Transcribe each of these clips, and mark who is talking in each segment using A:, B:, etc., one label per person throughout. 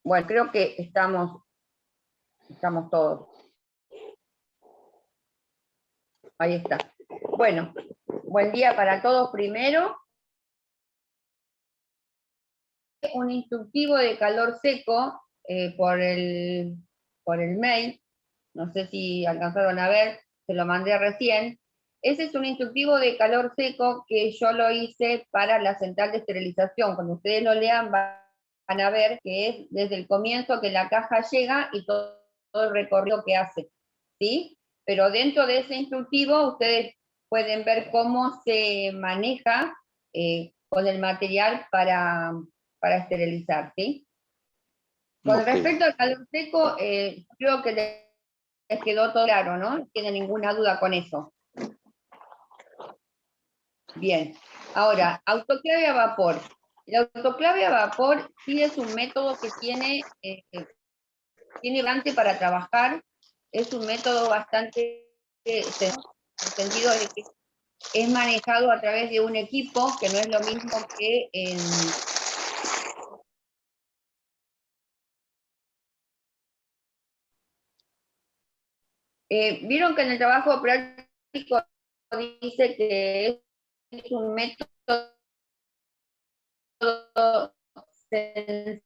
A: Bueno, creo que estamos todos. Ahí está. Bueno, buen día para todos primero. Un instructivo de calor seco por el mail, no sé si alcanzaron a ver, se lo mandé recién. Ese es un instructivo de calor seco que yo lo hice para la central de esterilización. Cuando ustedes lo lean van a ver que es desde el comienzo que la caja llega y todo el recorrido que hace, ¿sí? Pero dentro de ese instructivo ustedes pueden ver cómo se maneja con el material para esterilizar, ¿sí? Con respecto al calor seco, creo que les quedó todo claro, ¿no? No tiene ninguna duda con eso. Bien. Ahora, autoclave a vapor. El autoclave a vapor sí es un método que tiene bastante para trabajar. Es un método bastante sencillo, en el sentido de que es manejado a través de un equipo, que no es lo mismo que en... Vieron que en el trabajo práctico dice que es un método sencillo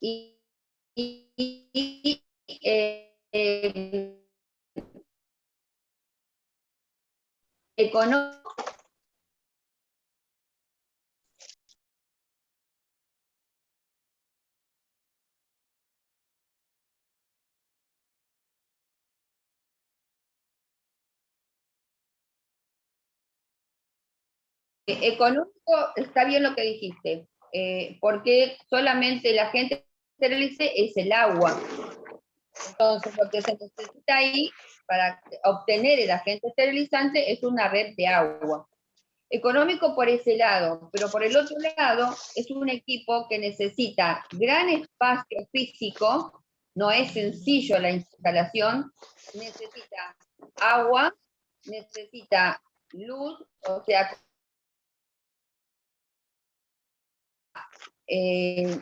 A: y, económico. Económico, está bien lo que dijiste, porque solamente la gente esterilice es el agua. Entonces, lo que se necesita ahí para obtener el agente esterilizante es una red de agua. Económico por ese lado, pero por el otro lado es un equipo que necesita gran espacio físico, no es sencillo la instalación, necesita agua, necesita luz, o sea,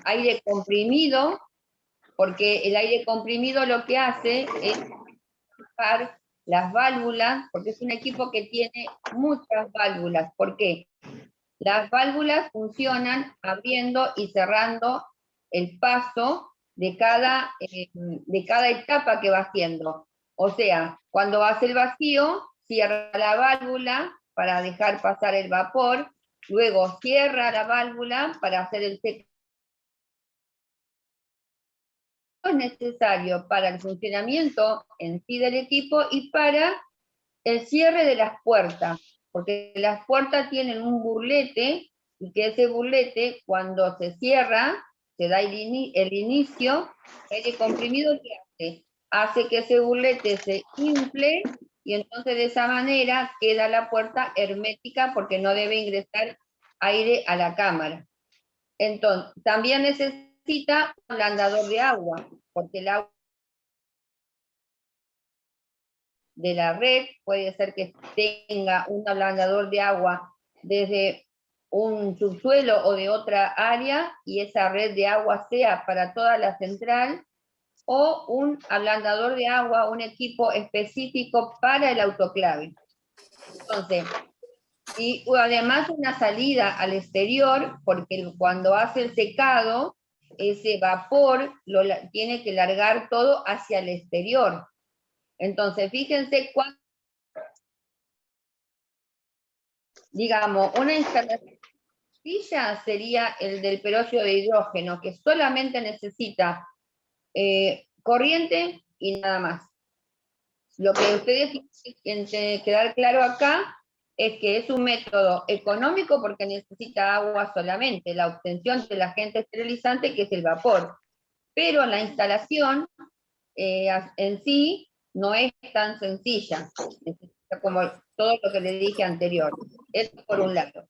A: aire comprimido, porque el aire comprimido lo que hace es bajar las válvulas, porque es un equipo que tiene muchas válvulas. ¿Por qué? Las válvulas funcionan abriendo y cerrando el paso de cada etapa que va haciendo. O sea, cuando hace el vacío, cierra la válvula para dejar pasar el vapor, luego cierra la válvula para hacer el secado. Es necesario para el funcionamiento en sí del equipo y para el cierre de las puertas, porque las puertas tienen un burlete y que ese burlete cuando se cierra, se da el inicio, el aire comprimido que hace que ese burlete se infle y entonces de esa manera queda la puerta hermética porque no debe ingresar aire a la cámara. Entonces, también necesita un ablandador de agua, porque el agua de la red puede ser que tenga un ablandador de agua desde un subsuelo o de otra área y esa red de agua sea para toda la central, o un ablandador de agua, un equipo específico para el autoclave. Entonces, y además una salida al exterior, porque cuando hace el secado, ese vapor tiene que largar todo hacia el exterior. Entonces, fíjense cuánto, digamos, una instalación sería el del peróxido de hidrógeno, que solamente necesita corriente y nada más. Lo que ustedes tienen que quedar claro acá es que es un método económico porque necesita agua solamente, la obtención del agente esterilizante que es el vapor. Pero la instalación en sí no es tan sencilla, necesita como todo lo que le dije anterior. Eso por un lado.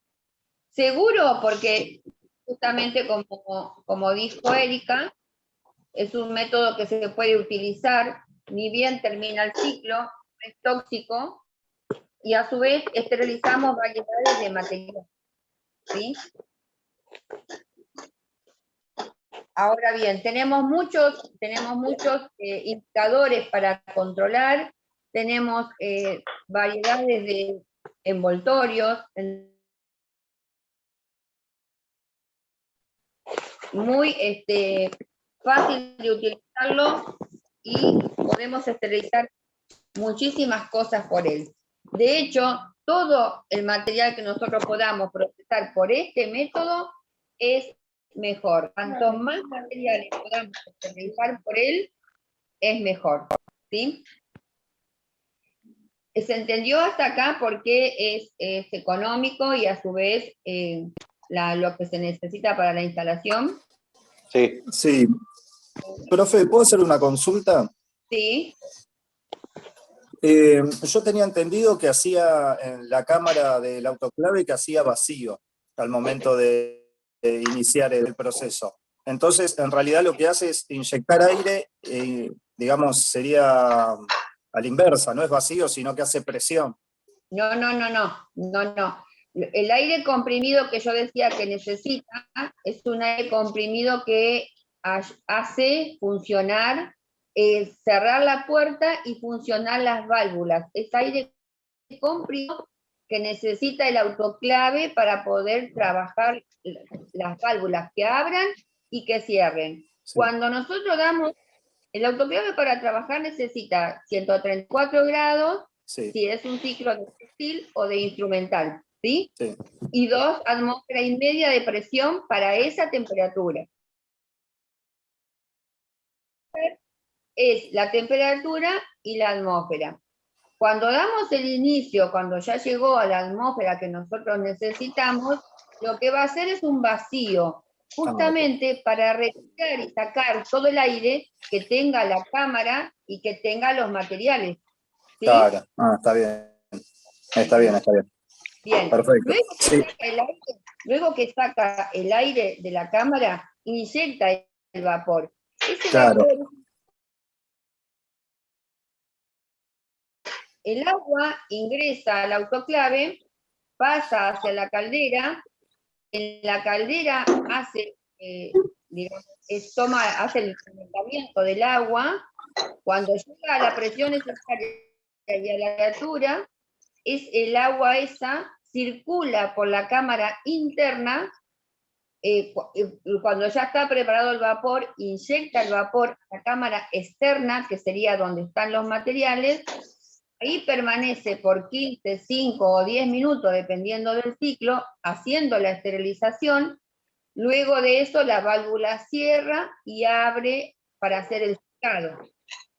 A: Seguro, porque justamente como dijo Erika, es un método que se puede utilizar, ni bien termina el ciclo, es tóxico, y a su vez esterilizamos variedades de material, ¿sí? Ahora bien, tenemos muchos indicadores para controlar, tenemos variedades de envoltorios, muy fácil de utilizarlo y podemos esterilizar muchísimas cosas por él. De hecho, todo el material que nosotros podamos procesar por este método es mejor. Cuanto más materiales podamos esterilizar por él, es mejor. ¿Sí? ¿Se entendió hasta acá por qué es económico y a su vez lo que se necesita para la instalación?
B: Sí.
C: Sí. Profe, ¿puedo hacer una consulta?
A: Sí.
C: Yo tenía entendido que hacía en la cámara del autoclave que hacía vacío al momento de iniciar el proceso. Entonces, en realidad lo que hace es inyectar aire, digamos, sería a la inversa, no es vacío, sino que hace presión.
A: No. El aire comprimido que yo decía que necesita es un aire comprimido que hace funcionar, cerrar la puerta y funcionar las válvulas. Es aire comprimido que necesita el autoclave para poder trabajar las válvulas que abran y que cierren.
C: Sí.
A: Cuando nosotros damos, el autoclave para trabajar necesita 134 grados,
C: Sí.
A: si es un ciclo de textil o de instrumental, ¿sí?
C: Sí.
A: Y 2 atmósferas y media de presión para esa temperatura. Es la temperatura y la atmósfera. Cuando damos el inicio, cuando ya llegó a la atmósfera que nosotros necesitamos, lo que va a hacer es un vacío, justamente para retirar y sacar todo el aire que tenga la cámara y que tenga los materiales. ¿Sí?
C: Claro, está bien. Está bien.
A: Bien.
C: Perfecto.
A: Luego que saca el aire de la cámara, inyecta el vapor. Ese
C: Claro.
A: vapor, el agua ingresa al autoclave, pasa hacia la caldera, en la caldera hace, hace el calentamiento del agua, cuando llega a la presión necesaria y a la altura, el agua esa circula por la cámara interna, cuando ya está preparado el vapor, inyecta el vapor a la cámara externa, que sería donde están los materiales, ahí permanece por 15, 5 o 10 minutos, dependiendo del ciclo, haciendo la esterilización. Luego de eso, la válvula cierra y abre para hacer el secado.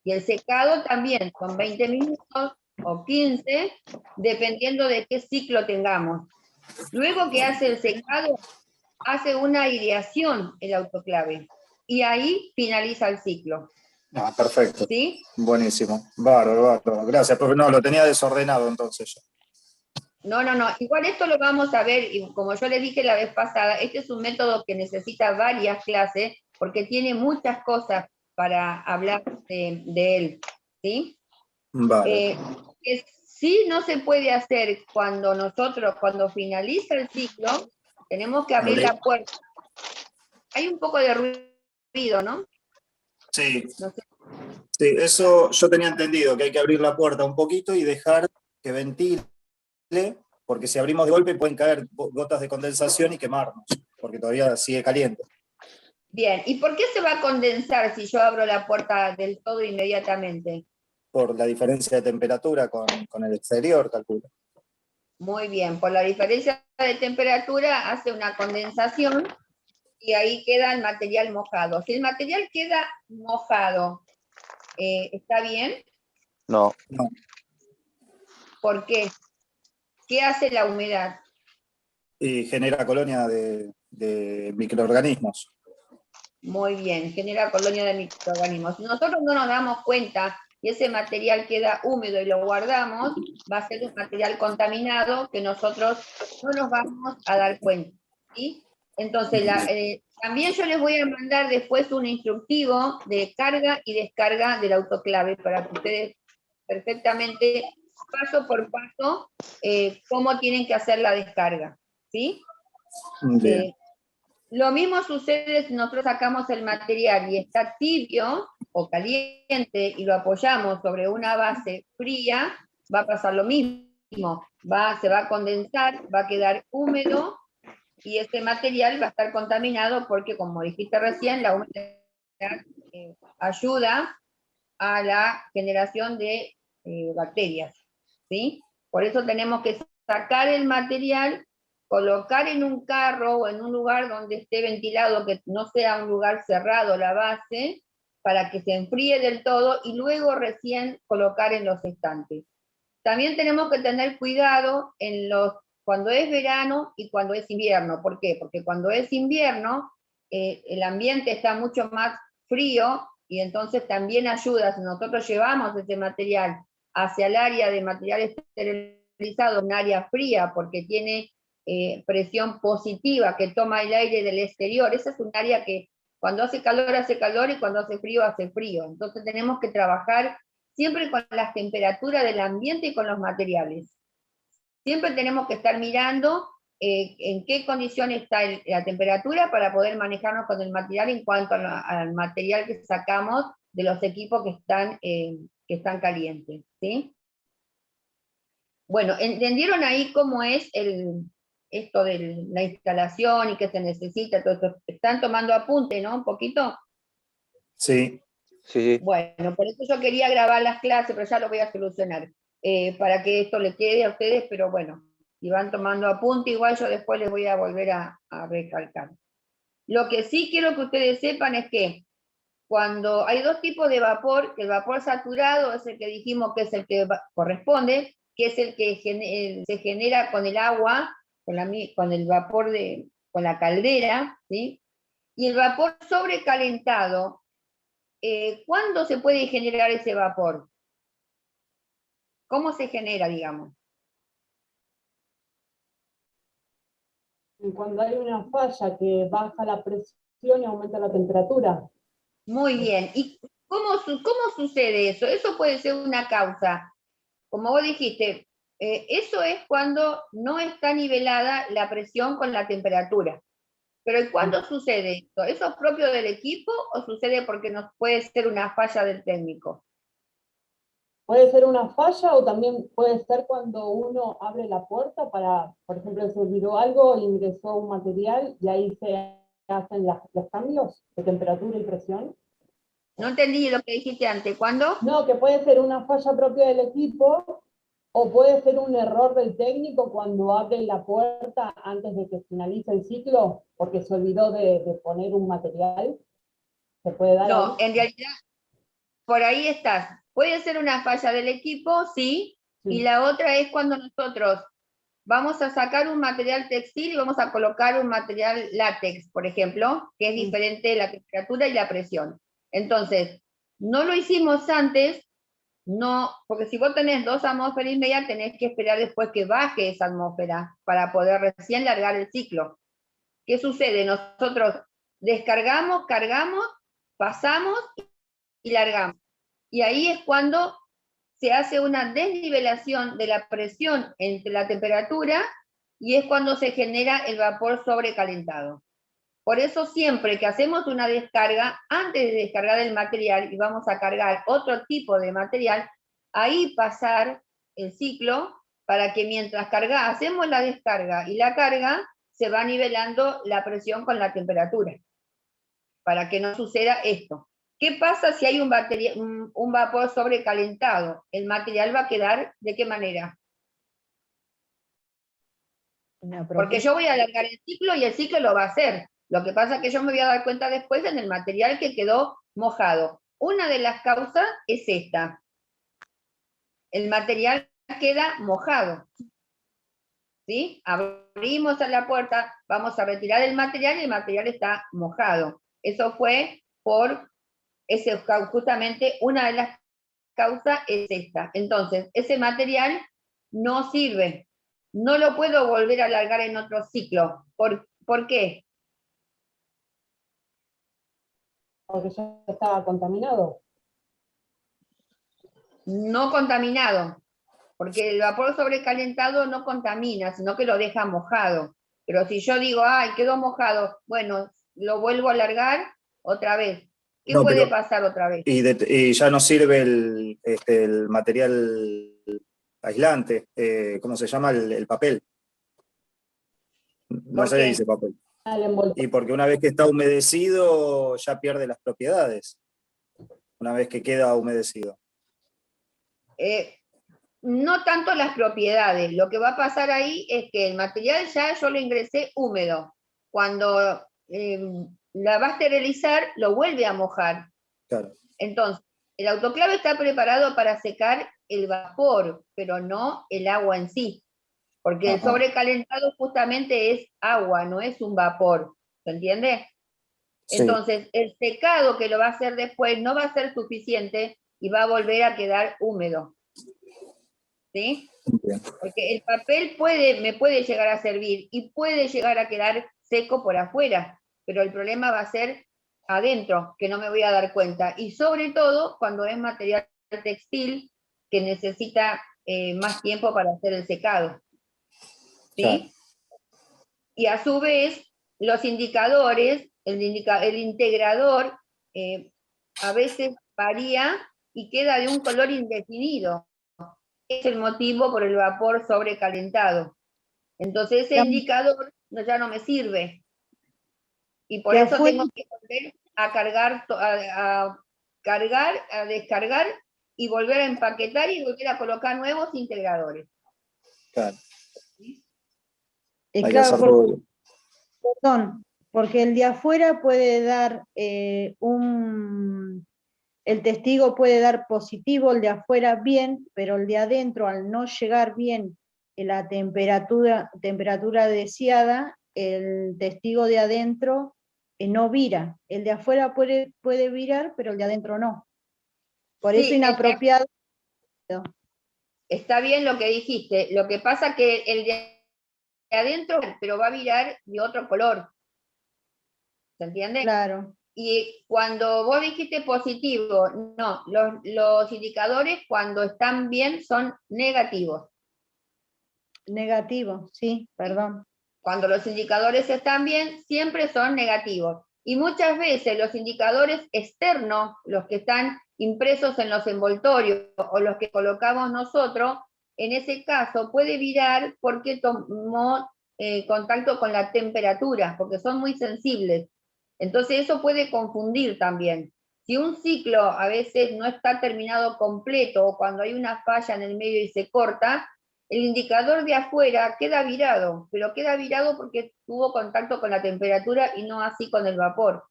A: Y el secado también son 20 minutos o 15, dependiendo de qué ciclo tengamos. Luego que hace el secado, hace una aireación el autoclave. Y ahí finaliza el ciclo.
C: Perfecto.
A: ¿Sí?
C: Buenísimo. Bárbaro. Gracias, profe. No, lo tenía desordenado entonces yo.
A: No. Igual esto lo vamos a ver, y como yo les dije la vez pasada, este es un método que necesita varias clases, porque tiene muchas cosas para hablar de él. ¿Sí?
C: Vale.
A: Que sí no se puede hacer cuando finaliza el ciclo, tenemos que abrir la puerta. Hay un poco de ruido, ¿no?
C: Sí.
A: No sé.
C: Sí, eso yo tenía entendido, que hay que abrir la puerta un poquito y dejar que ventile, porque si abrimos de golpe pueden caer gotas de condensación y quemarnos, porque todavía sigue caliente.
A: Bien, ¿y por qué se va a condensar si yo abro la puerta del todo inmediatamente?
C: Por la diferencia de temperatura con el exterior, calculo.
A: Muy bien, por la diferencia de temperatura hace una condensación y ahí queda el material mojado. Si el material queda mojado, ¿está bien?
B: No.
A: ¿Por qué? ¿Qué hace la humedad?
C: Y genera colonia de microorganismos.
A: Muy bien, genera colonia de microorganismos. Si nosotros no nos damos cuenta y ese material queda húmedo y lo guardamos, va a ser un material contaminado que nosotros no nos vamos a dar cuenta. ¿Sí? Entonces, también yo les voy a mandar después un instructivo de carga y descarga del autoclave para que ustedes perfectamente, paso por paso, cómo tienen que hacer la descarga, ¿sí? Lo mismo sucede si nosotros sacamos el material y está tibio o caliente y lo apoyamos sobre una base fría, va a pasar lo mismo. Se va a condensar, va a quedar húmedo y este material va a estar contaminado porque, como dijiste recién, la humedad ayuda a la generación de bacterias, ¿sí? Por eso tenemos que sacar el material, colocar en un carro o en un lugar donde esté ventilado, que no sea un lugar cerrado la base, para que se enfríe del todo y luego recién colocar en los estantes. También tenemos que tener cuidado cuando es verano y cuando es invierno. ¿Por qué? Porque cuando es invierno, el ambiente está mucho más frío y entonces también ayuda, si nosotros llevamos ese material hacia el área de material esterilizado, un área fría, porque tiene presión positiva que toma el aire del exterior. Esa es un área que cuando hace calor y cuando hace frío hace frío. Entonces tenemos que trabajar siempre con las temperaturas del ambiente y con los materiales. Siempre tenemos que estar mirando en qué condición está la temperatura para poder manejarnos con el material en cuanto al material que sacamos de los equipos que están calientes, ¿sí? Bueno, ¿entendieron ahí cómo es esto de la instalación y qué se necesita? Todo esto? ¿Están tomando apunte, no? ¿Un poquito?
C: Sí.
B: Sí.
A: Bueno, por eso yo quería grabar las clases, pero ya lo voy a solucionar, para que esto le quede a ustedes, pero bueno, si van tomando apunte, igual yo después les voy a volver a recalcar. Lo que sí quiero que ustedes sepan es que cuando hay dos tipos de vapor, que el vapor saturado es el que dijimos que es el que corresponde, que es el que se genera con el agua, con el vapor con la caldera, ¿sí? Y el vapor sobrecalentado, ¿cuándo se puede generar ese vapor? ¿Cómo se genera, digamos?
D: Cuando hay una falla que baja la presión y aumenta la temperatura.
A: Muy bien. ¿Y cómo sucede eso? Eso puede ser una causa. Como vos dijiste, eso es cuando no está nivelada la presión con la temperatura. Pero ¿cuándo sucede esto? ¿Eso es propio del equipo o sucede porque nos puede ser una falla del técnico?
D: Puede ser una falla o también puede ser cuando uno abre la puerta para, por ejemplo, se olvidó algo, ingresó un material y ahí se hacen los cambios de temperatura y presión.
A: No entendí lo que dijiste antes. ¿Cuándo?
D: No, que puede ser una falla propia del equipo o puede ser un error del técnico cuando abre la puerta antes de que finalice el ciclo porque se olvidó de poner un material. ¿Se puede dar
A: No,
D: ahí?
A: en realidad, por ahí estás. Puede ser una falla del equipo, sí, y la otra es cuando nosotros vamos a sacar un material textil y vamos a colocar un material látex, por ejemplo, que es diferente la temperatura y la presión. Entonces, no lo hicimos antes, no, porque si vos tenés 2 atmósferas y media, tenés que esperar después que baje esa atmósfera para poder recién largar el ciclo. ¿Qué sucede? Nosotros descargamos, cargamos, pasamos y largamos. Y ahí es cuando se hace una desnivelación de la presión entre la temperatura y es cuando se genera el vapor sobrecalentado. Por eso siempre que hacemos una descarga, antes de descargar el material y vamos a cargar otro tipo de material, ahí pasar el ciclo para que mientras hacemos la descarga y la carga, se va nivelando la presión con la temperatura, para que no suceda esto. ¿Qué pasa si hay un vapor sobrecalentado? El material va a quedar, ¿de qué manera? Porque yo voy a alargar el ciclo y el ciclo lo va a hacer. Lo que pasa es que yo me voy a dar cuenta después en el material que quedó mojado. Una de las causas es esta. El material queda mojado. ¿Sí? Abrimos la puerta, vamos a retirar el material y el material está mojado. Eso fue justamente una de las causas es esta. Entonces, ese material no sirve. No lo puedo volver a alargar en otro ciclo. ¿Por qué?
D: porque ya estaba contaminado.
A: No contaminado, porque el vapor sobrecalentado no contamina, sino que lo deja mojado. Pero si yo digo, ay, quedó mojado, bueno, lo vuelvo a alargar otra vez. ¿Qué
C: No,
A: puede
C: pero
A: pasar otra vez?
C: y ya no sirve el material aislante, ¿cómo se llama? El papel. No
A: ¿Por
C: se le
A: qué?
C: dice papel.
D: Al envoltorio.
C: Y porque una vez que está humedecido, ya pierde las propiedades. Una vez que queda humedecido.
A: No tanto las propiedades, lo que va a pasar ahí es que el material ya yo lo ingresé húmedo. Cuando la va a esterilizar, lo vuelve a mojar.
C: Claro.
A: Entonces, el autoclave está preparado para secar el vapor, pero no el agua en sí, porque el
C: Ajá.
A: sobrecalentado justamente es agua, no es un vapor, ¿se entiende?
C: Sí.
A: Entonces, el secado que lo va a hacer después no va a ser suficiente y va a volver a quedar húmedo. ¿Sí?
C: Bien.
A: Porque el papel me puede llegar a servir y puede llegar a quedar seco por afuera, pero el problema va a ser adentro, que no me voy a dar cuenta. Y sobre todo cuando es material textil que necesita más tiempo para hacer el secado. ¿Sí?
C: Claro.
A: Y a su vez, los indicadores, el integrador, a veces varía y queda de un color indefinido. Es el motivo por el vapor sobrecalentado. Entonces ese indicador ya no me sirve. Y por eso tengo que volver a cargar, a descargar y volver a empaquetar y volver a colocar nuevos integradores.
C: Claro.
A: ¿Sí?
C: Hay que
B: Claro,
C: hacerlo.
B: porque el de afuera puede dar el testigo puede dar positivo, el de afuera bien, pero el de adentro, al no llegar bien la temperatura deseada, el testigo de adentro no vira. El de afuera puede virar, pero el de adentro no. Por
A: Sí,
B: eso inapropiado.
A: Está bien lo que dijiste. Lo que pasa que el de adentro, pero va a virar de otro color. ¿Se entiende?
B: Claro.
A: Y cuando vos dijiste positivo, no, los indicadores cuando están bien son negativos.
B: Negativo, sí, perdón.
A: Cuando los indicadores están bien, siempre son negativos. Y muchas veces los indicadores externos, los que están impresos en los envoltorios o los que colocamos nosotros, en ese caso puede virar porque tomó contacto con la temperatura, porque son muy sensibles. Entonces eso puede confundir también. Si un ciclo a veces no está terminado completo o cuando hay una falla en el medio y se corta, el indicador de afuera queda virado, pero queda virado porque tuvo contacto con la temperatura y no así con el vapor.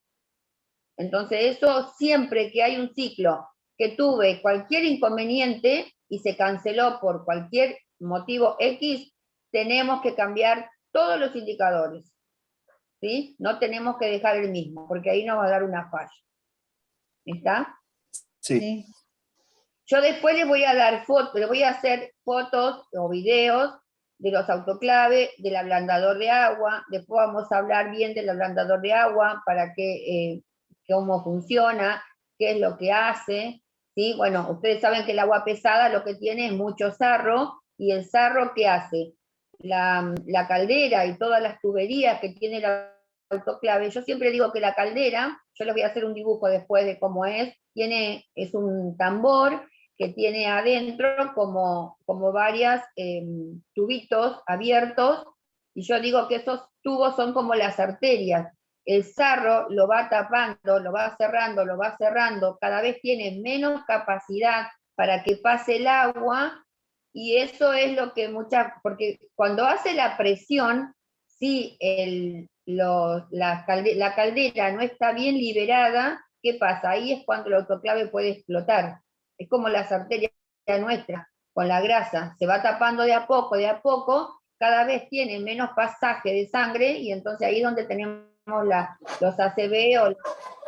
A: Entonces eso siempre que hay un ciclo que tuve cualquier inconveniente y se canceló por cualquier motivo X, tenemos que cambiar todos los indicadores. ¿Sí? No tenemos que dejar el mismo, porque ahí nos va a dar una falla. ¿Está?
C: Sí.
B: Sí.
A: Yo después les voy a dar fotos, les voy a hacer fotos o videos de los autoclaves, del ablandador de agua, después vamos a hablar bien del ablandador de agua, para que, cómo funciona, qué es lo que hace, ¿sí? Bueno, ustedes saben que el agua pesada lo que tiene es mucho sarro, y el sarro, ¿qué hace? La caldera y todas las tuberías que tiene el autoclave, yo siempre digo que la caldera, yo les voy a hacer un dibujo después de cómo es un tambor que tiene adentro como varias tubitos abiertos, y yo digo que esos tubos son como las arterias. El sarro lo va tapando, lo va cerrando, cada vez tiene menos capacidad para que pase el agua, y eso es lo que porque cuando hace la presión, si la caldera no está bien liberada, ¿qué pasa? Ahí es cuando el autoclave puede explotar. Es como las arterias nuestras, con la grasa, se va tapando de a poco, cada vez tiene menos pasaje de sangre, y entonces ahí es donde tenemos los ACV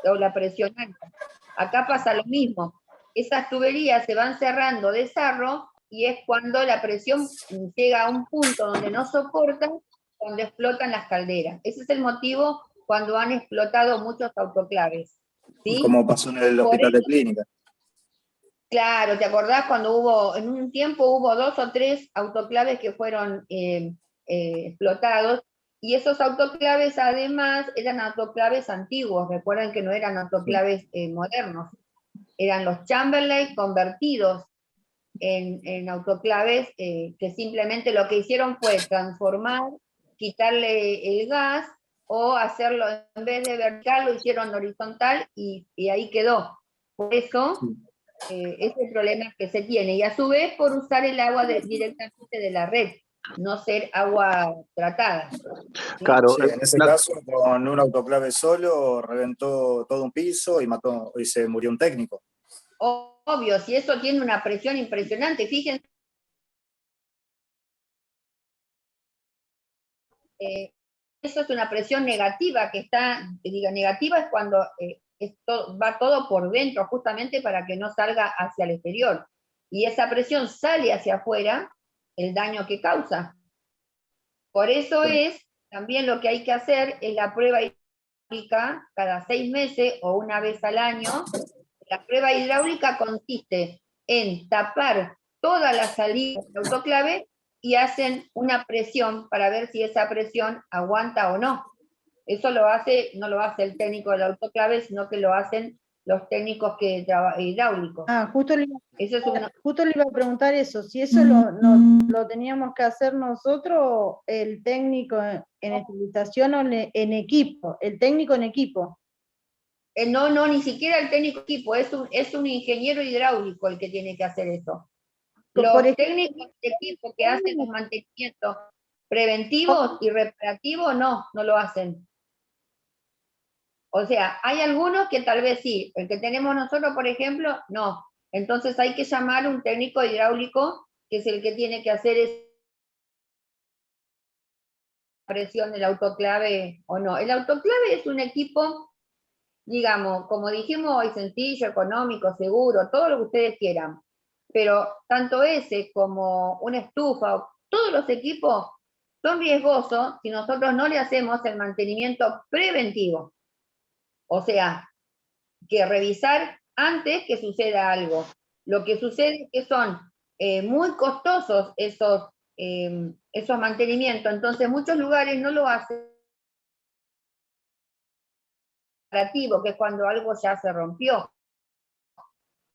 A: o la presión alta. Acá pasa lo mismo, esas tuberías se van cerrando de sarro, y es cuando la presión llega a un punto donde no soporta, cuando explotan las calderas. Ese es el motivo cuando han explotado muchos autoclaves. ¿sí?
C: Como pasó en el
A: Por
C: hospital de
A: eso,
C: clínica.
A: claro, ¿te acordás cuando hubo, en un tiempo hubo 2 o 3 autoclaves que fueron explotados? Y esos autoclaves además eran autoclaves antiguos, recuerden que no eran
C: Sí.
A: autoclaves modernos, eran los Chamberlain convertidos en autoclaves que simplemente lo que hicieron fue transformar, quitarle el gas o hacerlo, en vez de vertical lo hicieron horizontal y ahí quedó. Por eso
C: Sí.
A: es el problema que se tiene. Y a su vez por usar el agua directamente de la red, no ser agua tratada. ¿Sí?
E: Claro,
C: Sí, en ese caso, con un autoclave solo, reventó todo un piso y se murió un técnico.
A: Obvio, si eso tiene una presión impresionante, fíjense, eso es una presión negativa que está, diga, negativa es cuando va todo por dentro, justamente para que no salga hacia el exterior. Y esa presión sale hacia afuera, el daño que causa. Por eso es, también lo que hay que hacer es la prueba hidráulica cada 6 meses o una vez al año. La prueba hidráulica consiste en tapar todas las salidas del autoclave y hacen una presión para ver si esa presión aguanta o no. Eso no lo hace el técnico del autoclave, sino que lo hacen los técnicos que trabajan hidráulicos.
B: Justo le,
A: Eso es
B: justo le iba a preguntar eso, si eso lo teníamos que hacer nosotros, el técnico en estabilización o en equipo, el técnico en equipo.
A: No, ni siquiera el técnico equipo, es un ingeniero hidráulico el que tiene que hacer eso. Los técnicos de equipo que hacen los mantenimientos preventivos y reparativos, no lo hacen. O sea, hay algunos que tal vez sí, el que tenemos nosotros, por ejemplo, no. Entonces hay que llamar a un técnico hidráulico, que es el que tiene que hacer esa presión del autoclave o no. El autoclave es un equipo, digamos, como dijimos hoy, sencillo, económico, seguro, todo lo que ustedes quieran. Pero tanto ese como una estufa, todos los equipos son riesgosos si nosotros no le hacemos el mantenimiento preventivo. O sea, que revisar antes que suceda algo. Lo que sucede es que son muy costosos esos mantenimientos, entonces muchos lugares no lo hacen operativo, que es cuando algo ya se rompió.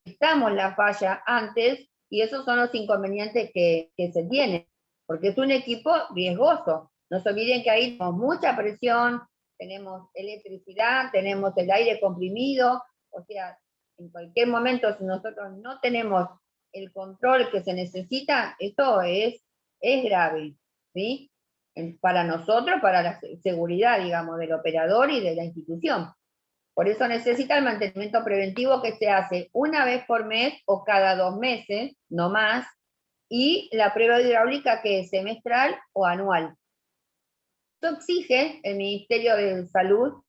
A: Estamos la falla antes y esos son los inconvenientes que se tienen, porque es un equipo riesgoso. No se olviden que ahí tenemos mucha presión, tenemos electricidad, tenemos el aire comprimido, o sea, en cualquier momento si nosotros no tenemos el control que se necesita, esto es grave, ¿sí? Para nosotros, para la seguridad, digamos, del operador y de la institución. Por eso necesita el mantenimiento preventivo que se hace una vez por mes o cada 2 meses, no más, y la prueba hidráulica que es semestral o anual. Esto exige el Ministerio de Salud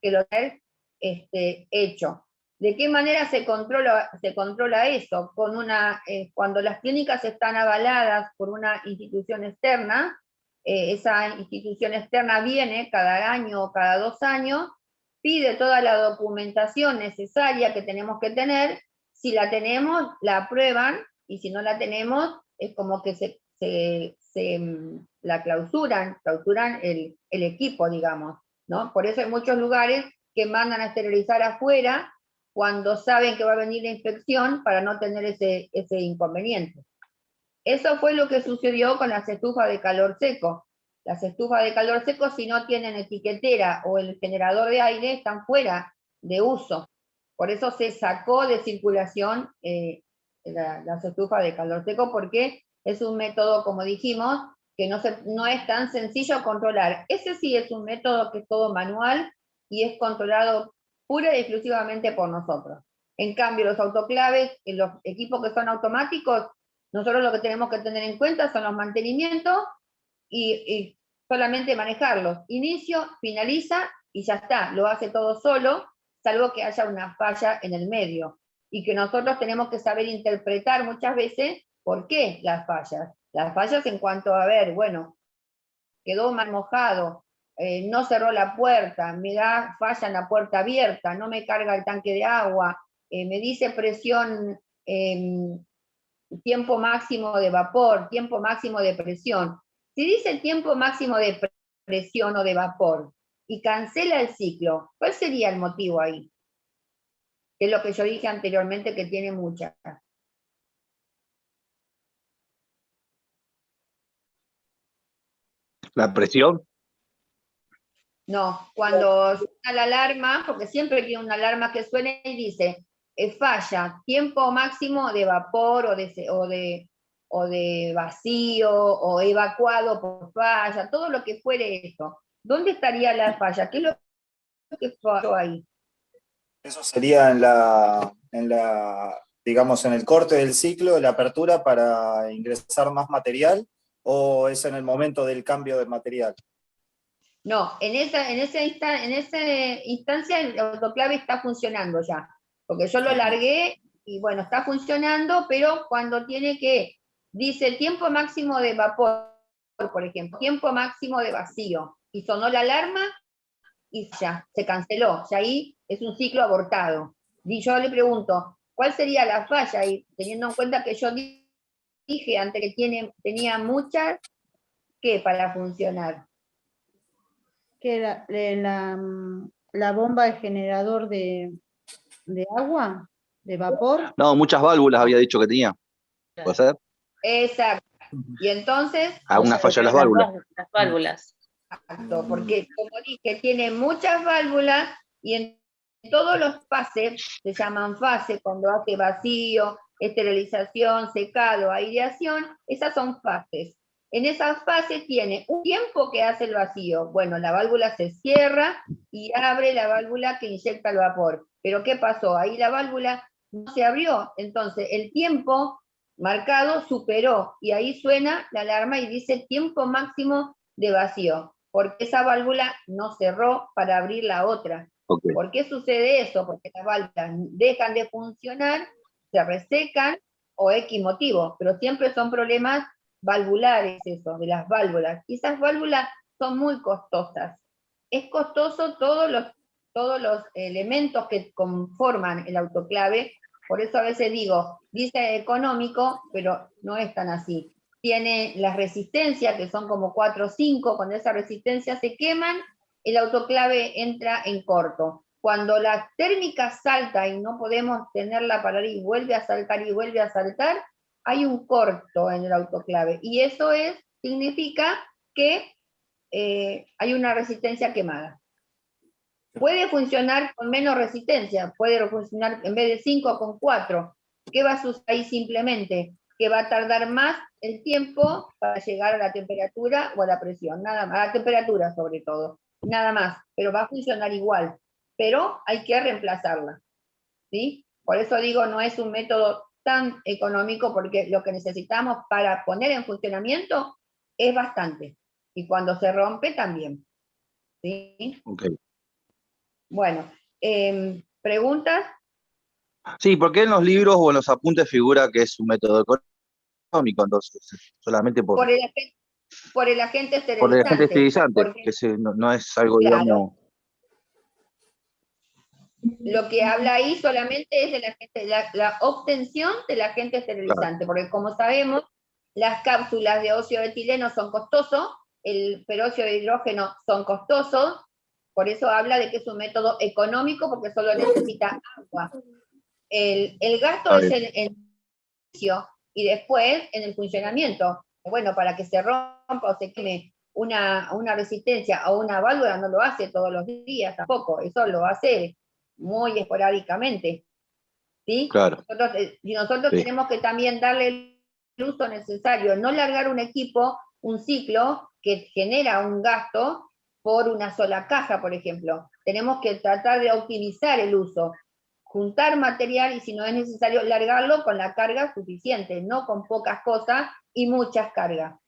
A: que lo tenga hecho. ¿De qué manera se controla eso? Cuando las clínicas están avaladas por una institución externa, esa institución externa viene cada año o cada 2 años, pide toda la documentación necesaria que tenemos que tener, si la tenemos, la aprueban, y si no la tenemos, es como que la clausuran el equipo, digamos, ¿no? Por eso hay muchos lugares que mandan a esterilizar afuera cuando saben que va a venir la inspección para no tener ese inconveniente. Eso fue lo que sucedió con las estufas de calor seco. Las estufas de calor seco, si no tienen etiquetera o el generador de aire, están fuera de uso. Por eso se sacó de circulación las estufas de calor seco, porque es un método, como dijimos, que no es tan sencillo controlar. Ese sí es un método que es todo manual y es controlado pura y exclusivamente por nosotros. En cambio, los autoclaves, los equipos que son automáticos, nosotros lo que tenemos que tener en cuenta son los mantenimientos y solamente manejarlos. Inicio, finaliza y ya está, lo hace todo solo, salvo que haya una falla en el medio. Y que nosotros tenemos que saber interpretar muchas veces por qué las fallas. Las fallas en cuanto a ver, bueno, quedó mal mojado, no cerró la puerta, me da falla en la puerta abierta, no me carga el tanque de agua, me dice presión, tiempo máximo de vapor, tiempo máximo de presión. Si dice tiempo máximo de presión o de vapor y cancela el ciclo, ¿cuál sería el motivo ahí? Que es lo que yo dije anteriormente, que tiene muchas.
E: ¿La presión?
A: No, cuando suena la alarma, porque siempre tiene una alarma que suene y dice, falla, tiempo máximo de vapor o de vacío o evacuado por falla, todo lo que fuere eso. ¿Dónde estaría la falla? ¿Qué es lo que falló ahí?
C: Eso sería digamos, en el corte del ciclo, de la apertura para ingresar más material, o es en el momento del cambio de material.
A: No, en esa instancia el autoclave está funcionando ya, porque yo lo largué y bueno, está funcionando, pero cuando dice tiempo máximo de vapor, por ejemplo, tiempo máximo de vacío, y sonó la alarma y ya, se canceló, ya ahí es un ciclo abortado. Y yo le pregunto, ¿cuál sería la falla? Y teniendo en cuenta que yo dije antes que tenía muchas, ¿qué para funcionar?
B: Que la bomba de generador de agua, de vapor.
E: No, muchas válvulas había dicho que tenía. ¿Puede ser?
A: Exacto. Y entonces,
E: Una falla en las válvulas.
F: Las válvulas.
A: exacto, porque como dije, tiene muchas válvulas y en todos los fases, se llaman fases, cuando hace vacío, esterilización, secado, aireación, esas son fases. En esas fases tiene un tiempo que hace el vacío. Bueno, la válvula se cierra y abre la válvula que inyecta el vapor. Pero ¿qué pasó? Ahí la válvula no se abrió. Entonces, el tiempo marcado superó y ahí suena la alarma y dice tiempo máximo de vacío, porque esa válvula no cerró para abrir la otra.
E: Okay.
A: ¿Por qué sucede eso? Porque las válvulas dejan de funcionar, se resecan o X motivo, pero siempre son problemas valvulares eso, de las válvulas. Y esas válvulas son muy costosas. Es costoso todos los elementos que conforman el autoclave, por eso a veces digo, dice económico, pero no es tan así. Tiene las resistencias, que son como 4 o 5, cuando esas resistencias se queman, el autoclave entra en corto. Cuando la térmica salta y no podemos tenerla para y vuelve a saltar y vuelve a saltar, hay un corto en el autoclave. Y eso significa que hay una resistencia quemada. Puede funcionar con menos resistencia, puede funcionar en vez de 5 con 4. ¿Qué va a suceder ahí simplemente? Que va a tardar más el tiempo para llegar a la temperatura o a la presión, nada más, a la temperatura sobre todo, nada más, pero va a funcionar igual, pero hay que reemplazarla, ¿sí? Por eso digo, no es un método tan económico, porque lo que necesitamos para poner en funcionamiento es bastante, y cuando se rompe también, ¿sí?
E: Okay.
A: Bueno, ¿preguntas?
E: Sí, porque en los libros o en los apuntes figura que es un método económico, entonces, solamente por
A: el agente esterilizante.
E: el agente esterilizante,
A: porque,
E: que no es algo,
A: claro,
E: digamos...
A: Lo que habla ahí solamente es de la obtención del agente esterilizante, porque como sabemos, las cápsulas de óxido de etileno son costosos, el peróxido de hidrógeno son costosos, por eso habla de que es un método económico, porque solo necesita agua. El gasto es en el inicio y después en el funcionamiento. Bueno, para que se rompa o se queme una resistencia o una válvula no lo hace todos los días tampoco, eso lo hace muy esporádicamente, ¿sí?
E: Claro.
A: Nosotros
E: Sí.
A: tenemos que también darle el uso necesario, no largar un equipo, un ciclo que genera un gasto por una sola caja, por ejemplo. Tenemos que tratar de optimizar el uso, juntar material y si no es necesario largarlo con la carga suficiente, no con pocas cosas y muchas cargas,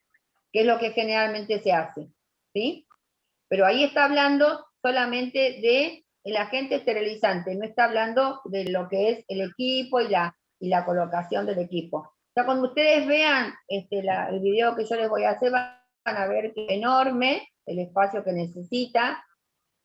A: que es lo que generalmente se hace, ¿sí? Pero ahí está hablando solamente de el agente esterilizante, no está hablando de lo que es el equipo y la colocación del equipo. O sea, cuando ustedes vean el video que yo les voy a hacer, van a ver que es enorme, el espacio que necesita,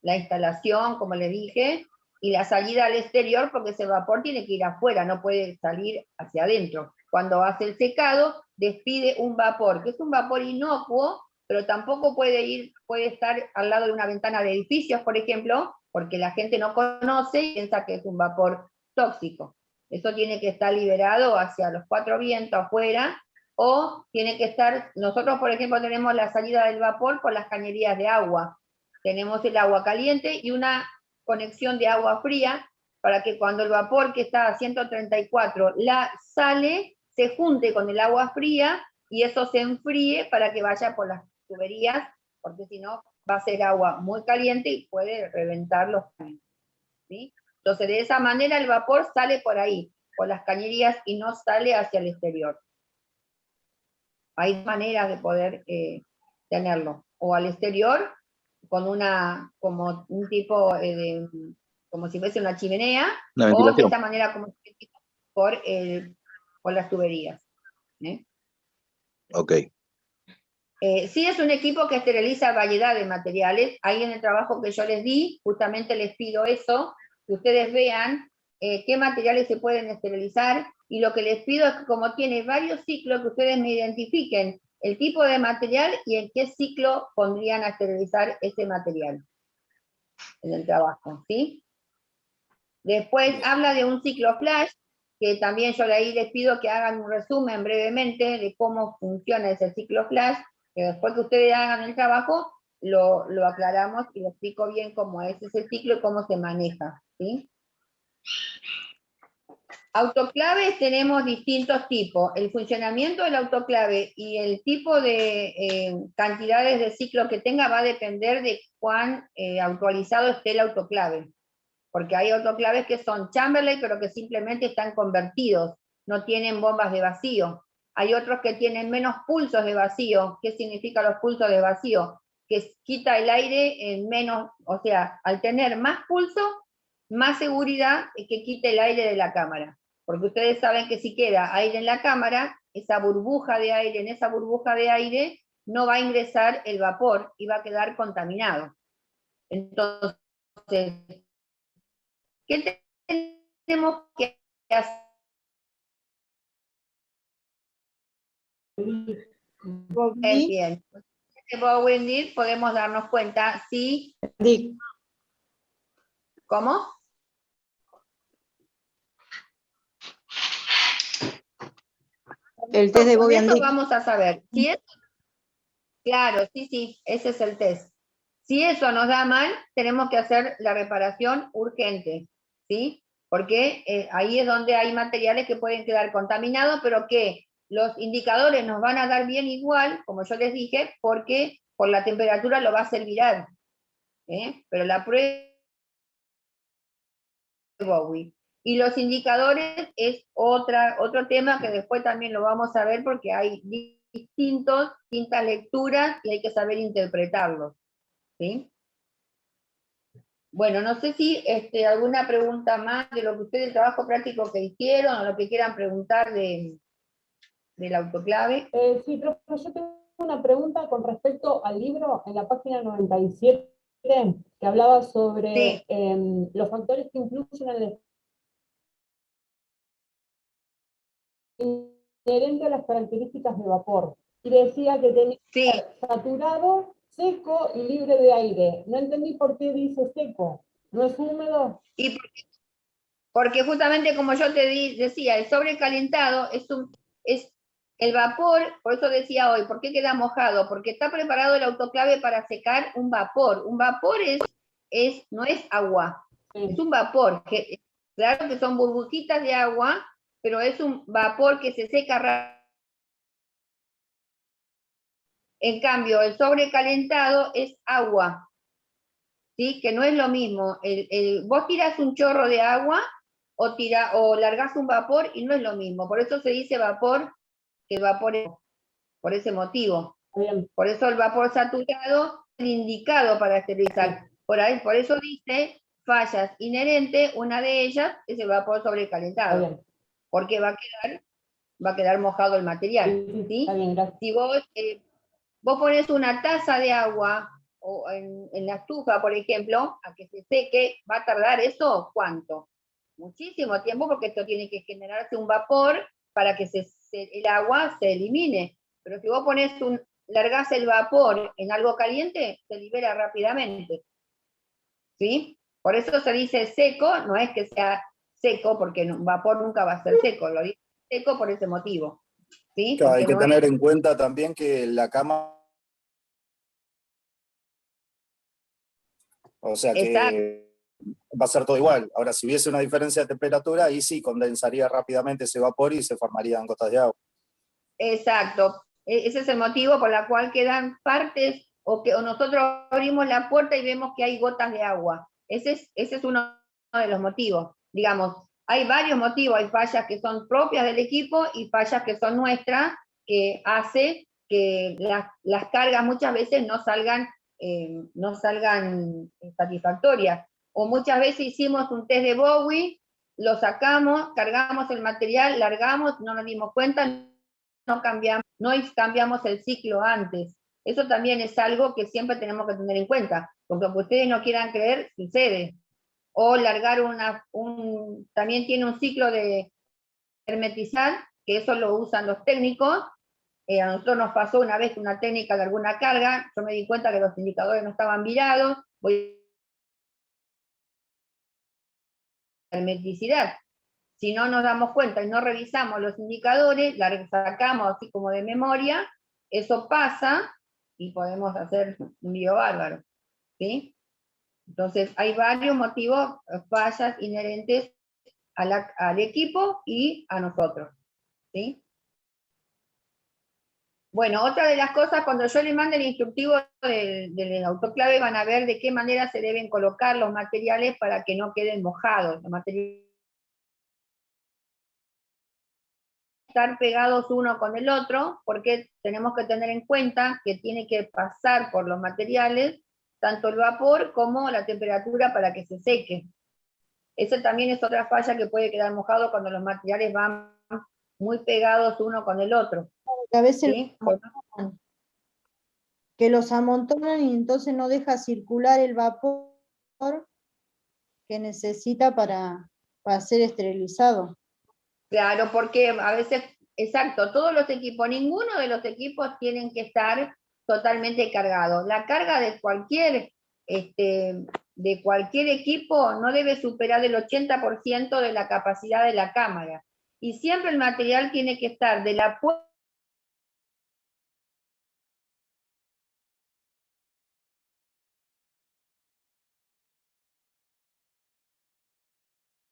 A: la instalación, como les dije, y la salida al exterior, porque ese vapor tiene que ir afuera, no puede salir hacia adentro. Cuando hace el secado, despide un vapor, que es un vapor inocuo, pero tampoco puede estar al lado de una ventana de edificios, por ejemplo, porque la gente no conoce y piensa que es un vapor tóxico. Eso tiene que estar liberado hacia los cuatro vientos afuera, o tiene que estar, nosotros por ejemplo tenemos la salida del vapor por las cañerías de agua. Tenemos el agua caliente y una conexión de agua fría para que cuando el vapor que está a 134 sale, se junte con el agua fría y eso se enfríe para que vaya por las tuberías, porque si no va a ser agua muy caliente y puede reventar los caños, ¿sí? Entonces de esa manera el vapor sale por ahí, por las cañerías y no sale hacia el exterior. Hay maneras de poder tenerlo, o al exterior, como un tipo como si fuese una chimenea,
E: Una
A: o de
E: ventilación.
A: esta manera como por las tuberías.
E: Ok.
A: Sí es un equipo que esteriliza variedad de materiales. Ahí en el trabajo que yo les di, justamente les pido eso, que ustedes vean qué materiales se pueden esterilizar, y lo que les pido es que como tiene varios ciclos, que ustedes me identifiquen el tipo de material y en qué ciclo pondrían a esterilizar ese material en el trabajo, ¿sí? Después habla de un ciclo flash, que también yo de ahí les pido que hagan un resumen brevemente de cómo funciona ese ciclo flash, que después que ustedes hagan el trabajo, lo aclaramos y lo explico bien cómo es ese ciclo y cómo se maneja, ¿sí? Autoclaves tenemos distintos tipos. El funcionamiento del autoclave y el tipo de cantidades de ciclo que tenga va a depender de cuán actualizado esté el autoclave. Porque hay autoclaves que son Chamberlain, pero que simplemente están convertidos, no tienen bombas de vacío. Hay otros que tienen menos pulsos de vacío. ¿Qué significa los pulsos de vacío? Que quita el aire en menos, o sea, al tener más pulso, más seguridad es que quite el aire de la cámara. Porque ustedes saben que si queda aire en la cámara, esa burbuja de aire, en esa burbuja de aire no va a ingresar el vapor y va a quedar contaminado. Entonces, ¿qué tenemos que hacer? Bien. Wendy, podemos darnos cuenta si... ¿Cómo?
B: El test de
A: Con
B: Bobby and
A: eso
B: Dick.
A: vamos a saber. Si es, claro, sí, ese es el test. Si eso nos da mal, tenemos que hacer la reparación urgente, ¿sí? Porque ahí es donde hay materiales que pueden quedar contaminados, pero que los indicadores nos van a dar bien igual, como yo les dije, porque por la temperatura lo va a hacer virar. Pero la prueba de Bowie. Y los indicadores es otro tema que después también lo vamos a ver porque hay distintas lecturas y hay que saber interpretarlos, ¿sí? Bueno, no sé si alguna pregunta más de lo que ustedes, el trabajo práctico que hicieron, o lo que quieran preguntar del autoclave.
D: Sí, profe, yo tengo una pregunta con respecto al libro en la página 97, que hablaba sobre los factores que influyen en el inherente a las características de vapor. Y decía que tenía que ser saturado, seco y libre de aire. No entendí por qué dice seco. ¿No es húmedo?
A: Y porque justamente como yo te decía, el sobrecalentado es el vapor, por eso decía hoy, ¿por qué queda mojado? Porque está preparado el autoclave para secar un vapor. Un vapor no es agua, es un vapor. Claro que son burbujitas de agua, pero es un vapor que se seca rápido. En cambio, el sobrecalentado es agua, ¿sí? Que no es lo mismo. Vos tirás un chorro de agua o largás un vapor y no es lo mismo. Por eso se dice vapor, que el vapor es por ese motivo.
D: Bien.
A: Por eso el vapor saturado es el indicado para esterilizar. Por eso dice fallas inherentes, una de ellas es el vapor sobrecalentado. Porque va a quedar mojado el material.
D: Sí,
A: ¿sí?
D: está bien, gracias.
A: Si vos pones una taza de agua o en la estufa, por ejemplo, a que se seque, ¿va a tardar eso cuánto? Muchísimo tiempo, porque esto tiene que generarse un vapor para que el agua se elimine. Pero si vos largás el vapor en algo caliente, se libera rápidamente. ¿Sí? Por eso se dice seco, no es que sea seco, porque un vapor nunca va a ser seco, lo dice seco por ese motivo. ¿Sí?
C: Claro, hay que
A: no
C: tener en cuenta también que la cama, o sea
A: Exacto.
C: que va a ser todo igual. Ahora, si hubiese una diferencia de temperatura, ahí sí condensaría rápidamente ese vapor y se formarían gotas de agua.
A: Exacto. Ese es el motivo por el cual quedan partes, o nosotros abrimos la puerta y vemos que hay gotas de agua. Ese es uno de los motivos. Digamos, hay varios motivos, hay fallas que son propias del equipo y fallas que son nuestras, que hace que las cargas muchas veces no salgan satisfactorias. O muchas veces hicimos un test de Bowie, lo sacamos, cargamos el material, largamos, no nos dimos cuenta, no cambiamos el ciclo antes. Eso también es algo que siempre tenemos que tener en cuenta, porque aunque ustedes no quieran creer, sucede. O largar también tiene un ciclo de hermetizar, que eso lo usan los técnicos. A nosotros nos pasó una vez una técnica de alguna carga, yo me di cuenta que los indicadores no estaban virados, voy a hermeticidad. Si no nos damos cuenta y no revisamos los indicadores, la sacamos así como de memoria, eso pasa y podemos hacer un lío bárbaro. ¿Sí? Entonces, hay varios motivos, fallas inherentes al equipo y a nosotros. ¿Sí? Bueno, otra de las cosas, cuando yo le mande el instructivo del autoclave, van a ver de qué manera se deben colocar los materiales para que no queden mojados. Los materiales estar pegados uno con el otro, porque tenemos que tener en cuenta que tiene que pasar por los materiales tanto el vapor como la temperatura para que se seque. Eso también es otra falla que puede quedar mojado cuando los materiales van muy pegados uno con el otro.
B: A veces
A: ¿Sí?
B: los amontonan y entonces no deja circular el vapor que necesita para ser esterilizado.
A: Claro, porque a veces, exacto, todos los equipos, ninguno de los equipos tienen que estar totalmente cargados. La carga de cualquier equipo no debe superar el 80% de la capacidad de la cámara. Y siempre el material tiene que estar de la puerta